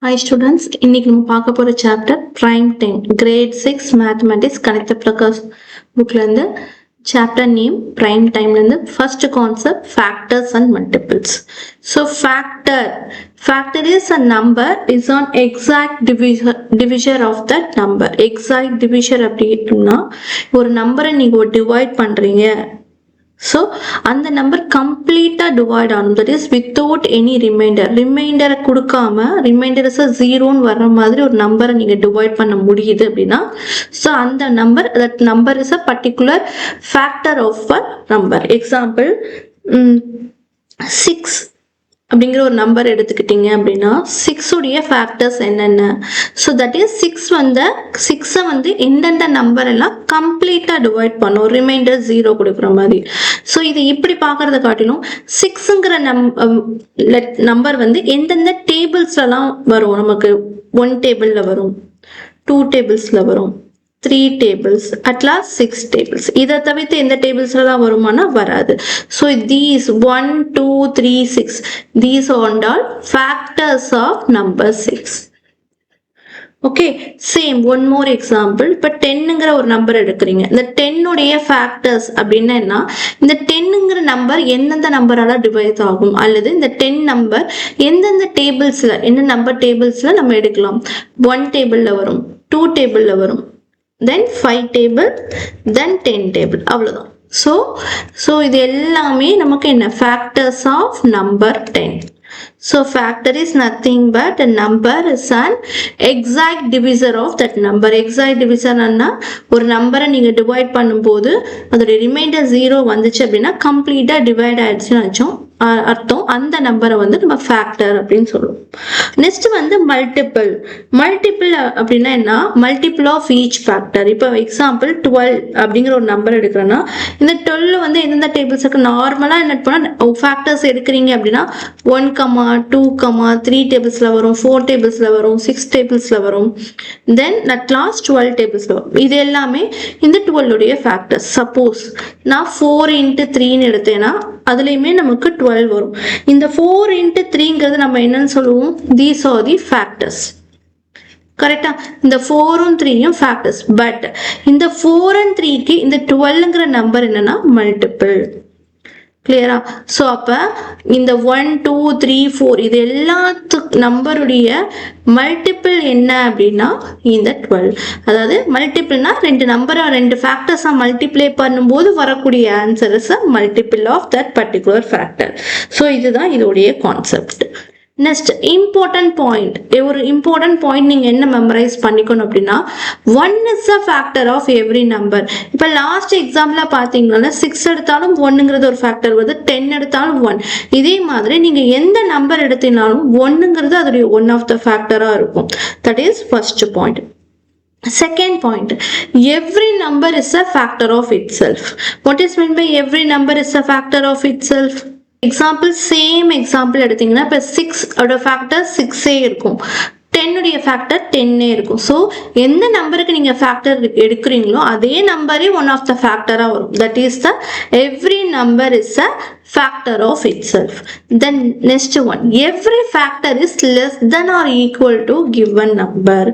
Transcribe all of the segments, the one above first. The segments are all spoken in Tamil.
Hi students, இன்னைக்கு நம்ம பார்க்க போற chapter prime time grade 6 mathematics கணித பிரகாஷ் புக்ல இருந்து சாப்டர் நேம் prime time ல இருந்து first concept factors and multiples. So factor is a number is an exact divisor of that number. Exact divisor அப்படின்னா ஒரு நம்பரை நீங்க டிவைட் பண்றீங்க. So அந்த நம்பர் கம்ப்ளீட்டா டிவைட் ஆகும், தட் இஸ் வித்தவுட் எனி ரிமைண்டரை கொடுக்காம ரிமைண்டர் ஜீரோன்னு வர்ற மாதிரி ஒரு நம்பரை நீங்க டிவைட் பண்ண முடியுது அப்படின்னா ஸோ அந்த number that number is a particular factor of a number. Example 6 அப்படிங்கிற ஒரு நம்பர் எடுத்துக்கிட்டீங்க அப்படின்னா 6 உடைய ஃபேக்டர்ஸ் என்னென்ன? ஸோ தட் இஸ் 6 வந்து எந்தெந்த நம்பர் எல்லாம் கம்ப்ளீட்டா டிவைட் பண்ணும், ரிமைண்டர் 0 கொடுக்குற மாதிரி. ஸோ இது இப்படி பார்க்கறத காட்டிலும் 6ங்கிற நம்பர் வந்து எந்தெந்த டேபிள்ஸ்லாம் வரும், நமக்கு 1 டேபிள்ல வரும், 2 டேபிள்ஸ்ல வரும், 3 tables, at last 6 tables. இதை தவிர்த்து எந்த டேபிள்ஸ்லாம் வருமானா வராது. So these 1, 2, 3, 6 these are all factors of number 6. Okay, same one more example. இப்போ 10ங்கிற ஒரு நம்பர் எடுக்கிறீங்க, இந்த 10 உடைய ஃபேக்டர்ஸ் அப்படின்னா என்ன? இந்த 10ங்கிற நம்பர் எந்தெந்த நம்பரால டிவைட் ஆகும், அல்லது இந்த 10 நம்பர் எந்தெந்த டேபிள்ஸ்ல என்ன நம்பர் டேபிள்ஸ்ல நம்ம எடுக்கலாம். 1 டேபிள்ல வரும், 2 டேபிள்ல வரும், then 5 table, then 10 table, அவ்வளவுதான். So இது எல்லாமே நமக்கு என்ன factors of number 10. So factor is nothing but a number is an exact divisor of that number. Exact divisor அண்ணா ஒரு நம்பரை நீங்க டிவைட் பண்ணும்போது அதோட ரிமைண்டர் 0 வந்துச்சு அப்படின்னா கம்ப்ளீட்டா டிவைட் ஆயிடுச்சுன்னு அர்த்தம். அந்த நம்பரை வந்து நம்ம ஃபேக்டர் அப்படின்னு சொல்லுவோம். நெக்ஸ்ட் வந்து மல்டிபிள் அப்படின்னா என்ன? Multiple of each factor. இப்போ எக்ஸாம்பிள் 12 அப்படிங்கிற ஒரு நம்பர் எடுக்கிறோன்னா இந்த 12 வந்து எந்தெந்த டேபிள்ஸ் இருக்கு? நார்மலா என்ன பண்ணா ஃபேக்டர்ஸ் எடுக்கிறீங்க அப்படின்னா 1, 2, 3 டேபிள்ஸ்ல வரும், 4 டேபிள்ஸ்ல வரும், 6 டேபிள்ஸ்ல வரும், தென் அட் லாஸ்ட் 12 டேபிள்ஸ்ல வரும். இது எல்லாமே இந்த 12 உடைய ஃபேக்டர்ஸ். சப்போஸ் நான் 4 into 3ன்னு எடுத்தேன்னா அதுலயுமே நமக்கு 12 வரும். இந்த 4 into 3ங்கிறது நம்ம என்னன்னு சொல்லுவோம்? These are the factors. கரெக்டா? இந்த 4ம் 3யும் ஃபேக்டர்ஸ். பட் இந்த 4 and 3க்கு இந்த 12ங்கிற நம்பர் என்னன்னா மல்டிபிள். கிளியரா? ஸோ அப்ப இந்த 1, 2, 3, 4 இது எல்லாத்து நம்பருடைய மல்டிபிள் என்ன அப்படின்னா இந்த 12. அதாவது மல்டிபிள்னா ரெண்டு ஃபேக்டர்ஸா மல்டிப்ளை பண்ணும்போது வரக்கூடிய answer is a multiple of that particular factor. So இதுதான் இதோடைய கான்செப்ட். Next important point. ஒரு இம்பார்ட்டன்ட் பாயிண்ட் நீங்க என்ன மெமரைஸ் பண்ணிக்கணும் அப்படின்னா 1 is a factor of every number. இப்போ லாஸ்ட் எக்ஸாம்பிள பாத்தீங்கன்னா 6 எடுத்தாலும் 1ங்கிறது ஒரு ஃபேக்டர் வருது, 10 எடுத்தாலும் 1. இதே மாதிரி நீங்க எந்த நம்பர் எடுத்தீங்கனாலும் 1ங்கிறது அதோடைய ஒன் ஆஃப் த ஃபேக்டரா இருக்கும். That is first point. Second point, every number is a factor of itself. What is meant by every number is a factor of itself? Example same example எடுத்தீங்கன்னா இப்போ 6 ஓட ஃபேக்டர் 6 இருக்கும், 10 உடைய ஃபேக்டர் 10 இருக்கும். ஸோ எந்த நம்பருக்கு நீங்க ஃபேக்டர் எடுக்கிறீங்களோ அதே நம்பரே ஒன் ஆஃப் த ஃபேக்டரா வரும். That is the every number is a factor of itself. Then next one, every factor is less than or equal to given number.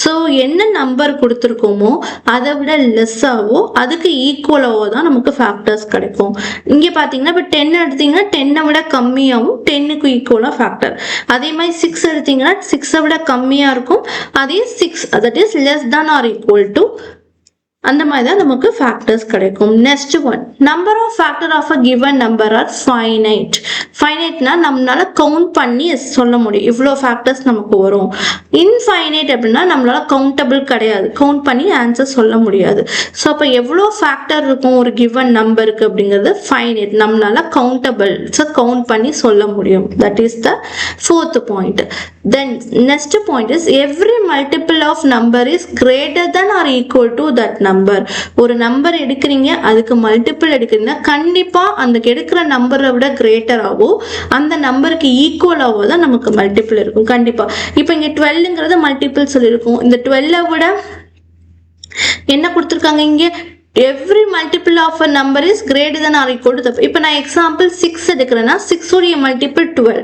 So என்ன நம்பர் கொடுத்துருக்கோமோ அதை விட லெஸ்ஸாவோ அதுக்கு ஈக்குவலாவோ தான் நமக்கு ஃபேக்டர்ஸ் கிடைக்கும். இங்க பாத்தீங்கன்னா இப்போ 10 எடுத்தீங்கன்னா 10 விட கம்மியாகவும் 10க்கு ஈக்குவலா ஃபேக்டர். அதே மாதிரி 6 எடுத்தீங்கன்னா 6 விட கம்மியா இருக்கும், அதே 6 that is less than or equal to, அந்த மாதிரி தான் நமக்கு ஃபேக்டர்ஸ் கிடைக்கும். Next one, number of factor of a given number are finite. ஃபைனைட்னா நம்மளால கவுண்ட் பண்ணி சொல்ல முடியும் இவ்வளோ ஃபேக்டர்ஸ் நமக்கு வரும். இன்ஃபைனைட் அப்படின்னா நம்மளால கவுண்டபிள் கிடையாது, கவுண்ட் பண்ணி ஆன்சர் சொல்ல முடியாது. ஸோ அப்போ எவ்வளோ ஃபேக்டர் இருக்கும் ஒரு கிவன் நம்பருக்கு அப்படிங்கிறது ஃபைனைட், நம்மளால கவுண்டபிள் கவுண்ட் பண்ணி சொல்ல முடியும். That is the fourth point. Then next point is every multiple of number is greater than or equal to that number. ஒரு நம்பர் எடுக்கிறீங்க, அதுக்கு மல்டிபிள் எடுக்கிறீங்கன்னா கண்டிப்பா அந்த எடுக்கிற நம்பரை விட கிரேட்டராவோ அந்த நம்பருக்கு ஈக்குவலாவோ தான் நமக்கு மல்டிபிள் இருக்கும் கண்டிப்பா. இப்போ இங்க 12ங்கிறது மல்டிபிள் சொல்லியிருக்கும், இந்த 12 விட என்ன கொடுத்துருக்காங்க இங்க every multiple of a number is greater than or equal to the, இப்போ நான் எக்ஸாம்பிள் 6 எடுக்கிறேன்னா 6 உடைய மல்டிபிள் 12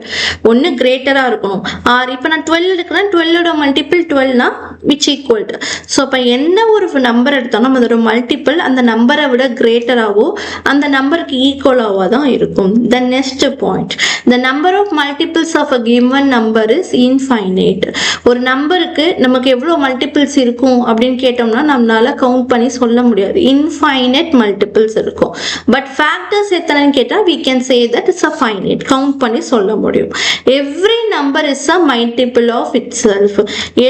ஒன்று கிரேட்டரா இருக்கணும். ஆர் இப்போ நான் 12 எடுக்கிறேன், 12ஓட மல்டிபிள் 12னா விச் ஈக்குவல் டு. ஸோ இப்போ என்ன ஒரு நம்பர் எடுத்தாலும் அதோட மல்டிபிள் அந்த நம்பரை விட கிரேட்டராகவோ அந்த நம்பருக்கு ஈக்குவலாகவோ தான் இருக்கும். The next point, the number of multiples of a given number is infinite. ஒரு நம்பருக்கு நமக்கு எவ்வளவு மல்டிபிள்ஸ் இருக்கும் அப்படின்னு கேட்டோம்னா நம்மளால கவுண்ட் பண்ணி சொல்ல முடியாது. இன்ஃபைனைட் மல்டிபிள்ஸ் இருக்கும். பட் ஃபேக்டர்ஸ் எத்தனைன்னு கேட்டா we can say that it's a finite. Count பண்ணி சொல்ல முடியும். every number is a multiple of itself.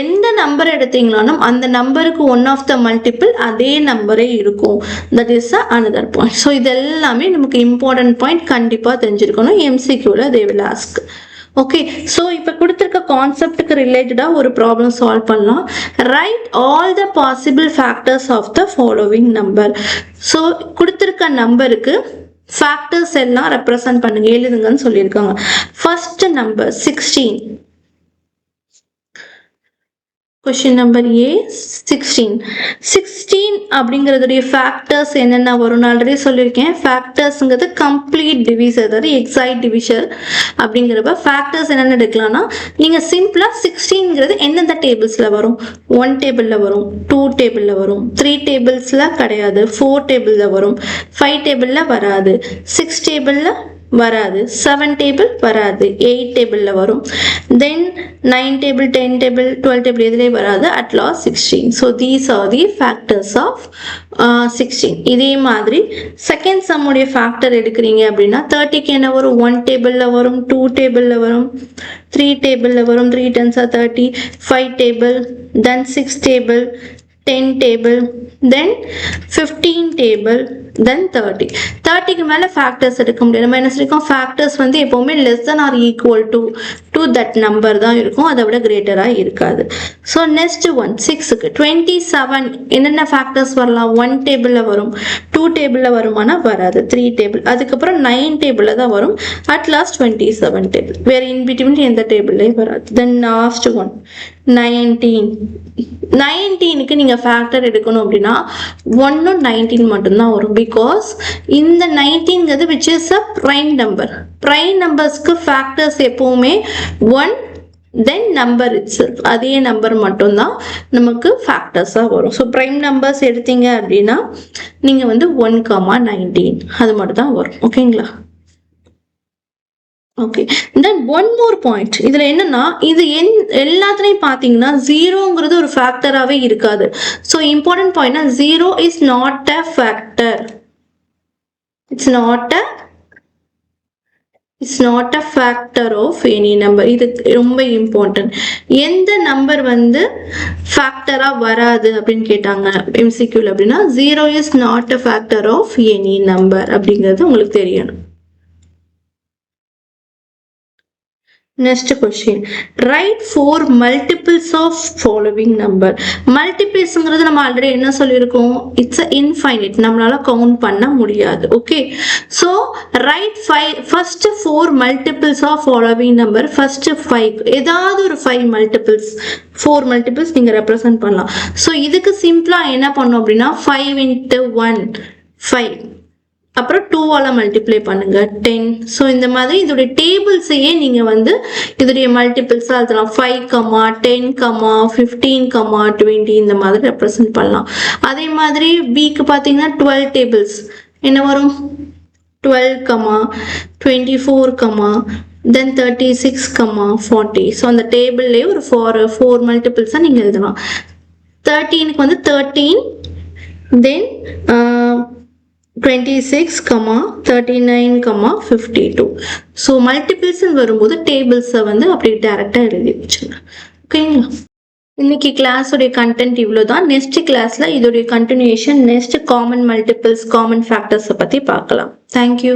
எந்த நம்பர் எடுத்தீங்களாலும் அந்த நம்பருக்கு ஒன் ஆஃப் த மல்டிபிள் அதே நம்பரே இருக்கும். that is another point. So இது எல்லாமே நமக்கு இம்பார்ட்டன்ட் பாயிண்ட், கண்டிப்பா தெரிஞ்சிருக்கணும். MCQல they will ask. Okay, so இப்போ கொடுத்துருக்க கான்செப்டுக்கு ரிலேட்டடாக ஒரு ப்ராப்ளம் சால்வ் பண்ணலாம். Write all the possible factors of the following number. So கொடுத்துருக்க நம்பருக்கு ஃபேக்டர்ஸ் எல்லாம் ரெப்ரசன்ட் பண்ணுங்க, எழுதுங்கன்னு சொல்லியிருக்காங்க. First number 16. Question number A 16. 16 அப்படிங்கிறதுடைய ஃபேக்டர்ஸ் என்னென்ன வரும்னு ஆல்ரெடி சொல்லியிருக்கேன். ஃபேக்டர்ஸுங்கிறது கம்ப்ளீட் டிவிசர், அதாவது எக்ஸாக்ட் டிவிஷர். அப்படிங்கிறப்ப ஃபேக்டர்ஸ் என்னென்ன எடுக்கலாம்னா நீங்கள் சிம்பிளாக 16ங்கிறது எந்தெந்த டேபிள்ஸில் வரும்? 1 டேபிளில் வரும், 2 டேபிளில் வரும், 3 டேபிள்ஸில் கிடையாது, 4 டேபிளில் வரும், 5 டேபிளில் வராது, 6 டேபிளில் வராது, 7 டேபிள் வராது, 8 டேபிள்ல வரும், தென் 9 டேபிள், 10 டேபிள், 12 டேபிள் எதுலேயே வராது, at last 16. So these are the factors of 16. இதே மாதிரி செகண்ட் சம்முடைய ஃபேக்டர் எடுக்கிறீங்க அப்படின்னா 30க்கு என்ன வரும்? 1 டேபிளில் வரும், 2 டேபிளில் வரும், 3 டேபிளில் வரும், 3 10s are 30, 5 table, then 6 table, 10 table, then 15 table, then 30. 30க்கு மேல ஃபேக்டர்ஸ் எடுக்க முடியாது. நம்ம என்ன சொல்லிருக்கோம்? ஃபேக்டர்ஸ் வந்து எப்பவுமே less than or equal to that number தான் இருக்கும், அதை விட கிரேட்டரா இருக்காது. ஸோ நெக்ஸ்ட் ஒன் 6க்கு 27 என்னென்ன ஃபேக்டர்ஸ் வரலாம்? 1 டேபிள்ல வரும், 2 டேபிள்ல வருமானா வராது, 3 டேபிள், அதுக்கப்புறம் 9 டேபிள்ல தான் வரும், அட் லாஸ்ட் 27 டேபிள். வேற இன்பிட்வீன் எந்த டேபிள்லயும் வராது. Then last one 19. 19க்கு நீங்க ஃபேக்டர் எடுக்கணும் அப்படின்னா 1 19 மட்டும்தான் வரும். பிகாஸ் இந்த 19ங்கிறது which is a prime number. prime நம்பர்ஸ்க்கு ஃபேக்டர்ஸ் எப்பவுமே 1 then number itself, அதே நம்பர் மட்டும்தான் நமக்கு ஃபேக்டர்ஸா வரும். ஸோ பிரைம் நம்பர்ஸ் எடுத்தீங்க அப்படின்னா நீங்க வந்து 1, 19 அது மட்டும் தான் வரும். ஓகேங்களா? Okay, then one more point. இதுல என்னன்னா இது எல்லாத்துலயும் பாத்தீங்கன்னா ஜீரோங்கிறது ஒரு ஃபேக்டராகவே இருக்காது. ஸோ இம்பார்ட்டன்ட் பாயிண்ட்னா 0 is not a factor. It's not a factor of any number. இது ரொம்ப இம்பார்ட்டன்ட். எந்த நம்பர் வந்து ஃபேக்டரா வராது அப்படின்னு கேட்டாங்க MCQல அப்படின்னா 0 is not a factor of any number அப்படிங்கிறது உங்களுக்கு தெரியணும். Next question, write 4 multiples of following number. Multiples நம்ம ஆல்ரெடி என்ன சொல்லியிருக்கோம்? It's a infinite, நம்மளால கவுண்ட் பண்ண முடியாது. Okay, so write first 4 multiples of following number. first 5, ஏதாவது ஒரு 5 multiples, 4 multiples நீங்க ரெப்ரசன்ட் பண்ணலாம். ஸோ இதுக்கு சிம்பிளா என்ன பண்ணோம் அப்படின்னா 5 into 1 5, அப்புறம் 2ஆல மல்டிப்ளை பண்ணுங்க 10. ஸோ இந்த மாதிரி இதோடைய டேபிள்ஸையே நீங்க வந்து இதோடைய மல்டிபிள்ஸா எழுதலாம். 5, 10, 15, 20 இந்த மாதிரி ரெப்ரசன்ட் பண்ணலாம். அதே மாதிரி பிக்கு பார்த்தீங்கன்னா 12 டேபிள்ஸ் என்ன வரும்? 12, 24, then 36, 40. ஸோ அந்த டேபிள்லேயே ஒரு 4 மல்டிபிள்ஸாக நீங்கள் எழுதலாம். 13க்கு வந்து 13, தென் 26, 39, 52. ஸோ மல்டிபிள்ஸ் வரும்போது டேபிள்ஸை வந்து அப்படி டைரக்டாக எழுதி வச்சுருங்க. ஓகேங்களா? இன்னைக்கு கிளாஸோடைய கண்டென்ட் இவ்வளோதான். நெக்ஸ்ட் கிளாஸில் இதோடைய continuation, next common multiples, common ஃபேக்டர்ஸை பற்றி பார்க்கலாம். தேங்க்யூ.